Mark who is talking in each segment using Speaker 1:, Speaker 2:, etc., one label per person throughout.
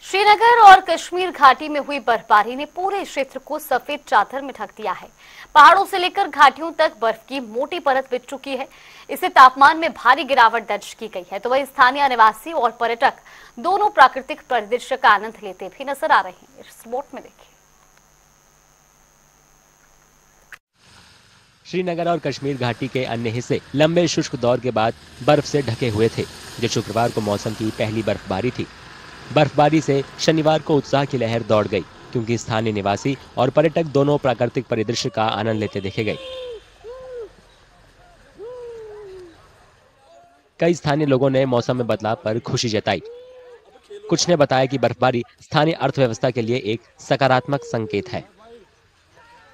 Speaker 1: श्रीनगर और कश्मीर घाटी में हुई बर्फबारी ने पूरे क्षेत्र को सफेद चादर में ढक दिया है। पहाड़ों से लेकर घाटियों तक बर्फ की मोटी परत बिछ चुकी है। इससे तापमान में भारी गिरावट दर्ज की गई है। तो वही स्थानीय निवासी और पर्यटक दोनों प्राकृतिक परिदृश्य का आनंद लेते भी नजर आ रहे हैं। इस रिपोर्ट में देखिए।
Speaker 2: श्रीनगर और कश्मीर घाटी के अन्य हिस्से लंबे शुष्क दौर के बाद बर्फ से ढके हुए थे, जो शुक्रवार को मौसम की पहली बर्फबारी थी। बर्फबारी से शनिवार को उत्साह की लहर दौड़ गई, क्योंकि स्थानीय निवासी और पर्यटक दोनों प्राकृतिक परिदृश्य का आनंद लेते देखे गए। कई स्थानीय लोगों ने मौसम में बदलाव पर खुशी जताई। कुछ ने बताया कि बर्फबारी स्थानीय अर्थव्यवस्था के लिए एक सकारात्मक संकेत है।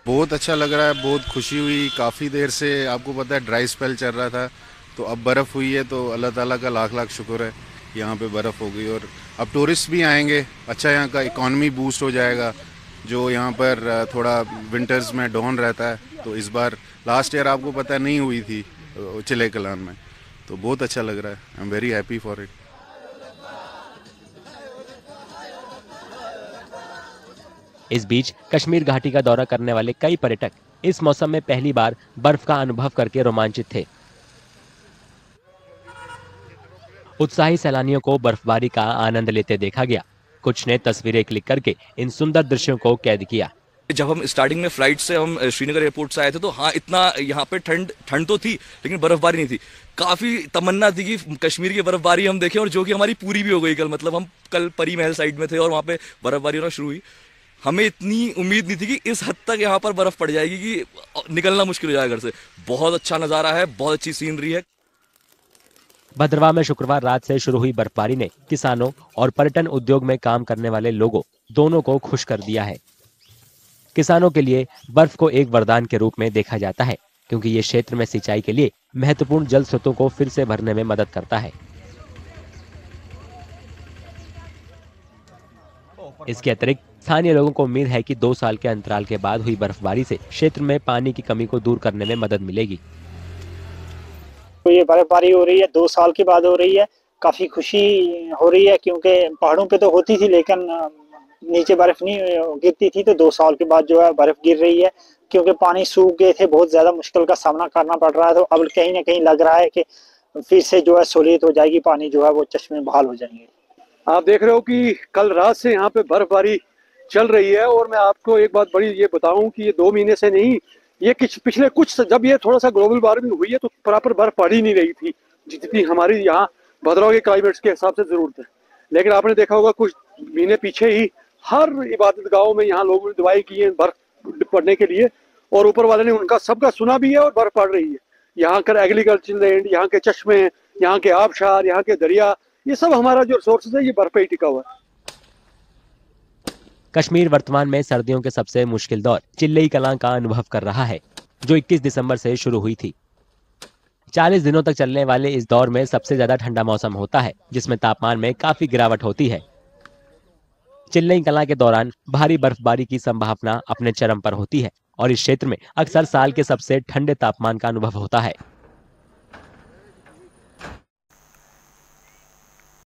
Speaker 3: बहुत अच्छा लग रहा है, बहुत खुशी हुई। काफ़ी देर से आपको पता है ड्राई स्पेल चल रहा था, तो अब बर्फ़ हुई है, तो अल्लाह ताला का लाख लाख शुक्र है यहाँ पे बर्फ़ हो गई। और अब टूरिस्ट भी आएंगे, अच्छा यहाँ का इकॉनमी बूस्ट हो जाएगा। जो यहाँ पर थोड़ा विंटर्स में डाउन रहता है, तो इस बार लास्ट ईयर आपको पता नहीं हुई थी चिले कलान में, तो बहुत अच्छा लग रहा है। I am very happy for it.
Speaker 2: इस बीच कश्मीर घाटी का दौरा करने वाले कई पर्यटक इस मौसम में पहली बार बर्फ का अनुभव करके रोमांचित थे। उत्साही सैलानियों को बर्फबारी का आनंद लेते देखा गया। कुछ ने तस्वीरें क्लिक करके इन सुंदर दृश्यों को कैद किया।
Speaker 4: जब हम स्टार्टिंग में फ्लाइट से हम श्रीनगर एयरपोर्ट से आए थे, तो हाँ, इतना यहाँ पे ठंड तो थी, लेकिन बर्फबारी नहीं थी। काफी तमन्ना थी कि कश्मीर की बर्फबारी हम देखें, और जो कि हमारी पूरी भी हो गई कल। मतलब हम कल परी महल साइड में थे और वहाँ पे बर्फबारी होना शुरू हुई। हमें इतनी उम्मीद नहीं थी कि इस हद तक यहाँ पर बर्फ पड़ जाएगी कि निकलना मुश्किल हो जाएगा घर से। बहुत अच्छा नजारा है, बहुत अच्छी सीनरी है।
Speaker 2: भद्रवाह में शुक्रवार रात से शुरू हुई बर्फबारी ने किसानों और पर्यटन उद्योग में काम करने वाले लोगों दोनों को खुश कर दिया है। किसानों के लिए बर्फ को एक वरदान के रूप में देखा जाता है, क्योंकि ये क्षेत्र में सिंचाई के लिए महत्वपूर्ण जल स्रोतों को फिर से भरने में मदद करता है। इसके अतिरिक्त स्थानीय लोगों को उम्मीद है कि 2 साल के अंतराल के बाद हुई बर्फबारी से क्षेत्र में पानी की कमी को दूर करने में मदद मिलेगी।
Speaker 5: तो ये बर्फबारी हो रही है, 2 साल के बाद हो रही है। काफी खुशी हो रही है, क्योंकि पहाड़ों पे तो होती थी, लेकिन नीचे बर्फ नहीं गिरती थी। तो 2 साल के बाद जो है बर्फ गिर रही है, क्योंकि पानी सूख गए थे, बहुत ज्यादा मुश्किल का सामना करना पड़ रहा है। तो अब कहीं ना कहीं लग रहा है कि फिर से जो है सहूलियत हो जाएगी, पानी जो है वो चश्मे बहाल हो जाएंगे।
Speaker 6: आप देख रहे हो कि कल रात से यहाँ पे बर्फबारी चल रही है। और मैं आपको एक बात बड़ी ये बताऊं कि ये 2 महीने से नहीं, ये पिछले कुछ, जब ये थोड़ा सा ग्लोबल वार्मिंग हुई है, तो प्रॉपर बर्फ पड़ ही नहीं रही थी जितनी हमारी यहाँ भद्रवाह के क्लाइमेट्स के हिसाब से जरूरत है। लेकिन आपने देखा होगा कुछ महीने पीछे ही हर इबादत गाहों में यहाँ लोगों ने दुआएं की है बर्फ पड़ने के लिए, और ऊपर वाले ने उनका सबका सुना भी है, और बर्फ पड़ रही है। यहाँ का एग्रीकल्चर लैंड, यहाँ के चश्मे, यहाँ के आबशार, यहाँ के दरिया, ये सब हमारा जो रिसोर्सेज है ये बर्फ पे ही टिका हुआ है।
Speaker 2: कश्मीर वर्तमान में सर्दियों के सबसे मुश्किल दौर चिल्लई कलां का अनुभव कर रहा है, जो 21 दिसंबर से शुरू हुई थी। 40 दिनों तक चलने वाले इस दौर में सबसे ज्यादा ठंडा मौसम होता है, जिसमें तापमान में काफी गिरावट होती है। चिल्लई कलां के दौरान भारी बर्फबारी की संभावना अपने चरम पर होती है, और इस क्षेत्र में अक्सर साल के सबसे ठंडे तापमान का अनुभव होता है।